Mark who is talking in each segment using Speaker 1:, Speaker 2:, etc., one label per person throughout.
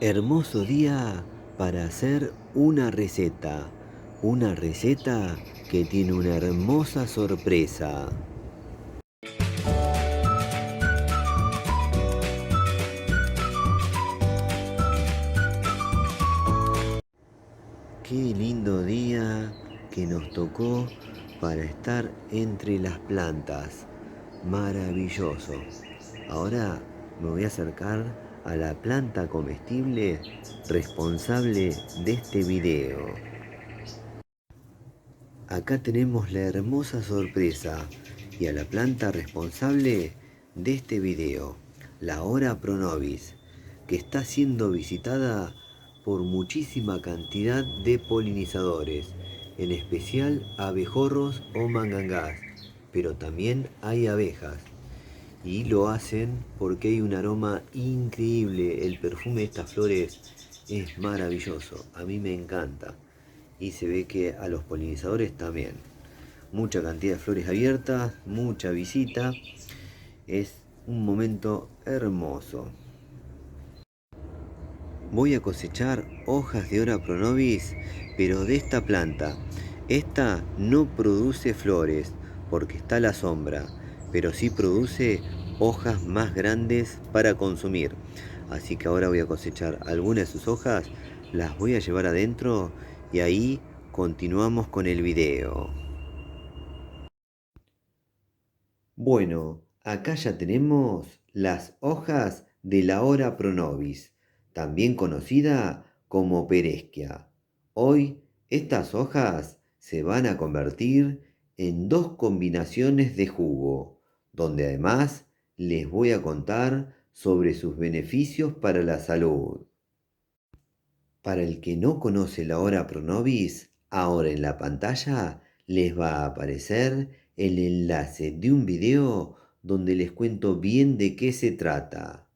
Speaker 1: Hermoso día para hacer una receta que tiene una hermosa sorpresa. Qué lindo día que nos tocó para estar entre las plantas. Maravilloso. Ahora me voy a acercar a la planta comestible responsable de este video. Acá tenemos la hermosa sorpresa y a la planta responsable de este video, la Hora Pronovis, que está siendo visitada por muchísima cantidad de polinizadores, en especial abejorros o mangangás, pero también hay abejas. Y lo hacen porque hay un aroma increíble, el perfume de estas flores es maravilloso, a mí me encanta. Y se ve que a los polinizadores también. Mucha cantidad de flores abiertas, mucha visita. Es un momento hermoso. Voy a cosechar hojas de Hora Pronovis, pero de esta planta. Esta no produce flores porque está a la sombra, pero sí produce hojas más grandes para consumir. Así que ahora voy a cosechar algunas de sus hojas, las voy a llevar adentro y ahí continuamos con el video. Bueno, acá ya tenemos las hojas de la Hora Pronovis, también conocida como Pereschia. Hoy estas hojas se van a convertir en dos combinaciones de jugo, donde además les voy a contar sobre sus beneficios para la salud. Para el que no conoce la Hora Pronovis, ahora en la pantalla les va a aparecer el enlace de un video donde les cuento bien de qué se trata.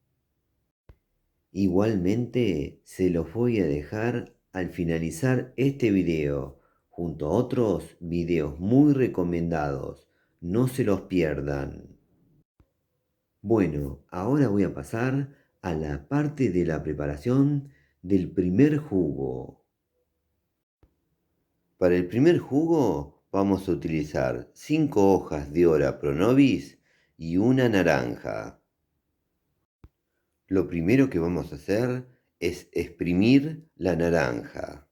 Speaker 1: Igualmente se los voy a dejar al finalizar este video, junto a otros videos muy recomendados. No se los pierdan. Bueno, ahora voy a pasar a la parte de la preparación del primer jugo. Para el primer jugo vamos a utilizar 5 hojas de Hora Pronovis y una naranja. Lo primero que vamos a hacer es exprimir la naranja.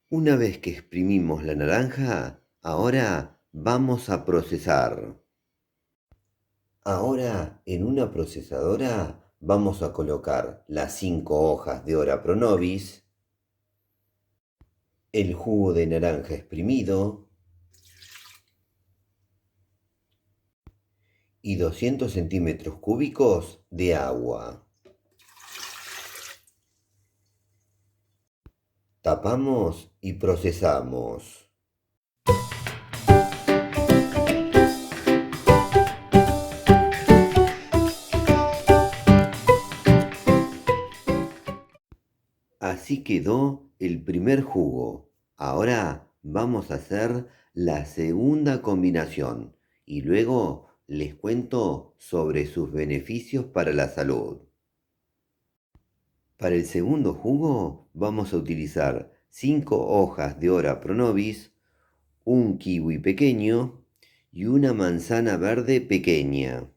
Speaker 1: Una vez que exprimimos la naranja, ahora vamos a procesar. Ahora en una procesadora vamos a colocar las 5 hojas de Hora Pronovis, el jugo de naranja exprimido, y 200 centímetros cúbicos de agua. Tapamos y procesamos. Así quedó el primer jugo. Ahora vamos a hacer la segunda combinación y luego les cuento sobre sus beneficios para la salud. Para el segundo jugo vamos a utilizar 5 hojas de Hora Pronovis, un kiwi pequeño y una manzana verde pequeña.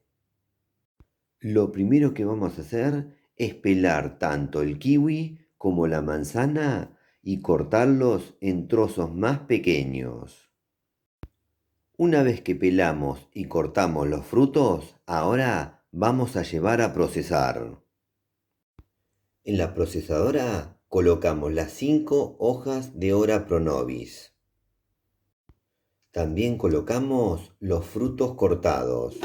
Speaker 1: Lo primero que vamos a hacer es pelar tanto el kiwi como la manzana y cortarlos en trozos más pequeños. Una vez que pelamos y cortamos los frutos, ahora vamos a llevar a procesar. En la procesadora colocamos las 5 hojas de Hora Pronovis. También colocamos los frutos cortados.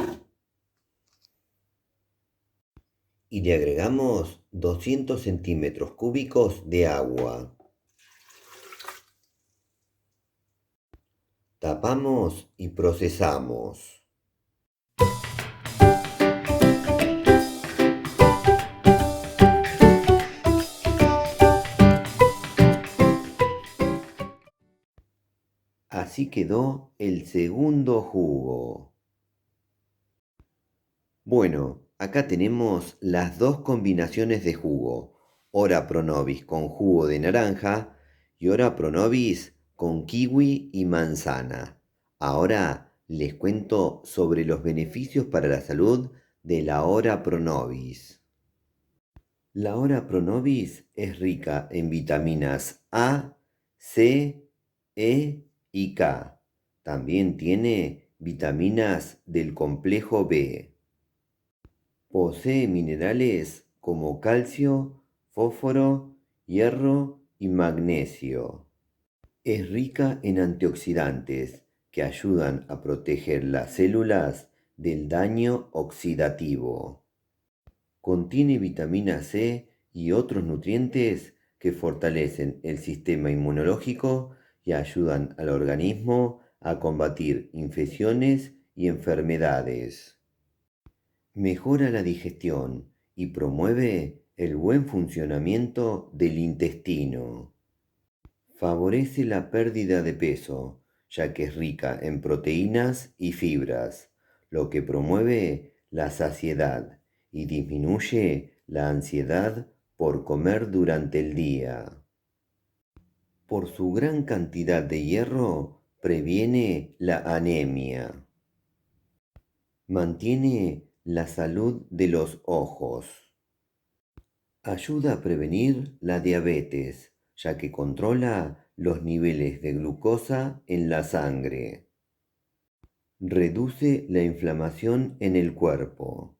Speaker 1: Y le agregamos 200 centímetros cúbicos de agua. Tapamos y procesamos. Así quedó el segundo jugo. Bueno, Acá tenemos las dos combinaciones de jugo. Ora Pro Nobis con jugo de naranja y Ora Pro Nobis con kiwi y manzana. Ahora les cuento sobre los beneficios para la salud de la Ora Pro Nobis. La Ora Pro Nobis es rica en vitaminas A, C, E y K. También tiene vitaminas del complejo B. Posee minerales como calcio, fósforo, hierro y magnesio. Es rica en antioxidantes que ayudan a proteger las células del daño oxidativo. Contiene vitamina C y otros nutrientes que fortalecen el sistema inmunológico y ayudan al organismo a combatir infecciones y enfermedades. Mejora la digestión y promueve el buen funcionamiento del intestino. Favorece la pérdida de peso, ya que es rica en proteínas y fibras, lo que promueve la saciedad y disminuye la ansiedad por comer durante el día. Por su gran cantidad de hierro, previene la anemia. Mantiene la salud de los ojos. Ayuda a prevenir la diabetes, ya que controla los niveles de glucosa en la sangre. Reduce la inflamación en el cuerpo.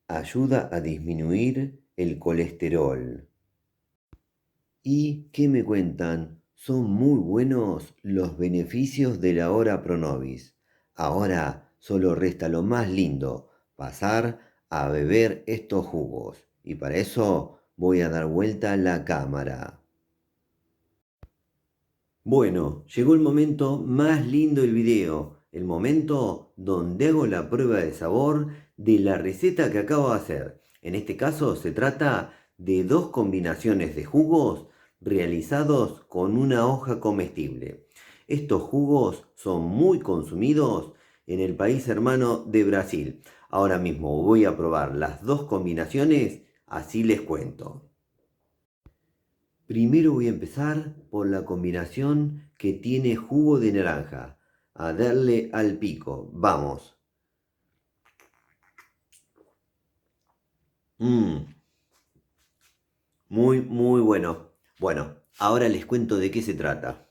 Speaker 1: Ayuda a disminuir el colesterol. ¿Y qué me cuentan? Son muy buenos los beneficios de la Ora Pro Nobis. Ahora solo resta lo más lindo, pasar a beber estos jugos. Y para eso voy a dar vuelta la cámara. Bueno, llegó el momento más lindo del video. El momento donde hago la prueba de sabor de la receta que acabo de hacer. En este caso se trata de dos combinaciones de jugos realizados con una hoja comestible. Estos jugos son muy consumidos en el país hermano de Brasil. Ahora mismo voy a probar las dos combinaciones, así les cuento. Primero voy a empezar por la combinación que tiene jugo de naranja. A darle al pico. Vamos. Muy bueno. Bueno, ahora les cuento de qué se trata.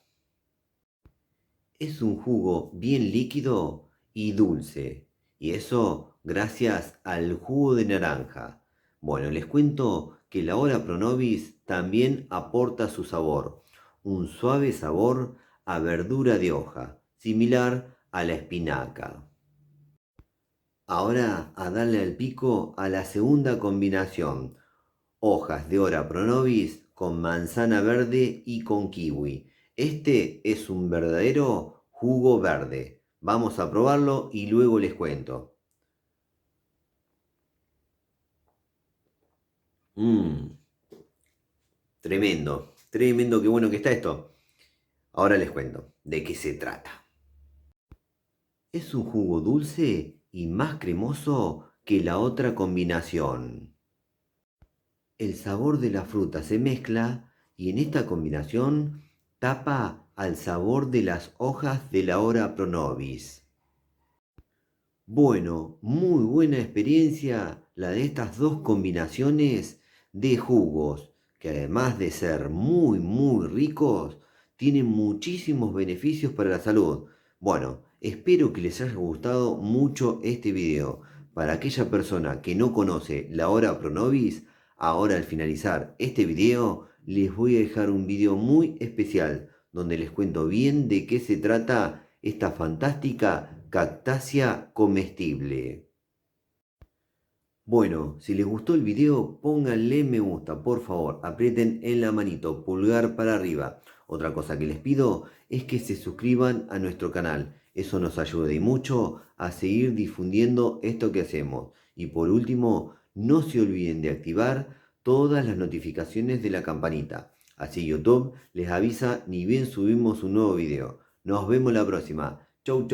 Speaker 1: Es un jugo bien líquido y dulce. Y eso gracias al jugo de naranja. Bueno, les cuento que la Ora Pro Nobis también aporta su sabor. Un suave sabor a verdura de hoja, similar a la espinaca. Ahora a darle al pico a la segunda combinación. Hojas de Ora Pro Nobis con manzana verde y con kiwi. Este es un verdadero jugo verde. Vamos a probarlo y luego les cuento. Tremendo, tremendo, qué bueno que está esto. Ahora les cuento de qué se trata. Es un jugo dulce y más cremoso que la otra combinación. El sabor de la fruta se mezcla y en esta combinación tapa al sabor de las hojas de la Ora Pro Nobis. Bueno, muy buena experiencia la de estas dos combinaciones de jugos, que además de ser muy ricos, tienen muchísimos beneficios para la salud. Bueno, espero que les haya gustado mucho este video. Para aquella persona que no conoce la Hora Pro Nobis, ahora al finalizar este video les voy a dejar un video muy especial donde les cuento bien de qué se trata esta fantástica cactácea comestible. Bueno, si les gustó el video, pónganle me gusta, por favor, aprieten en la manito, pulgar para arriba. Otra cosa que les pido es que se suscriban a nuestro canal, eso nos ayuda y mucho a seguir difundiendo esto que hacemos. Y por último, no se olviden de activar todas las notificaciones de la campanita, así YouTube les avisa ni bien subimos un nuevo video. Nos vemos la próxima. Chau.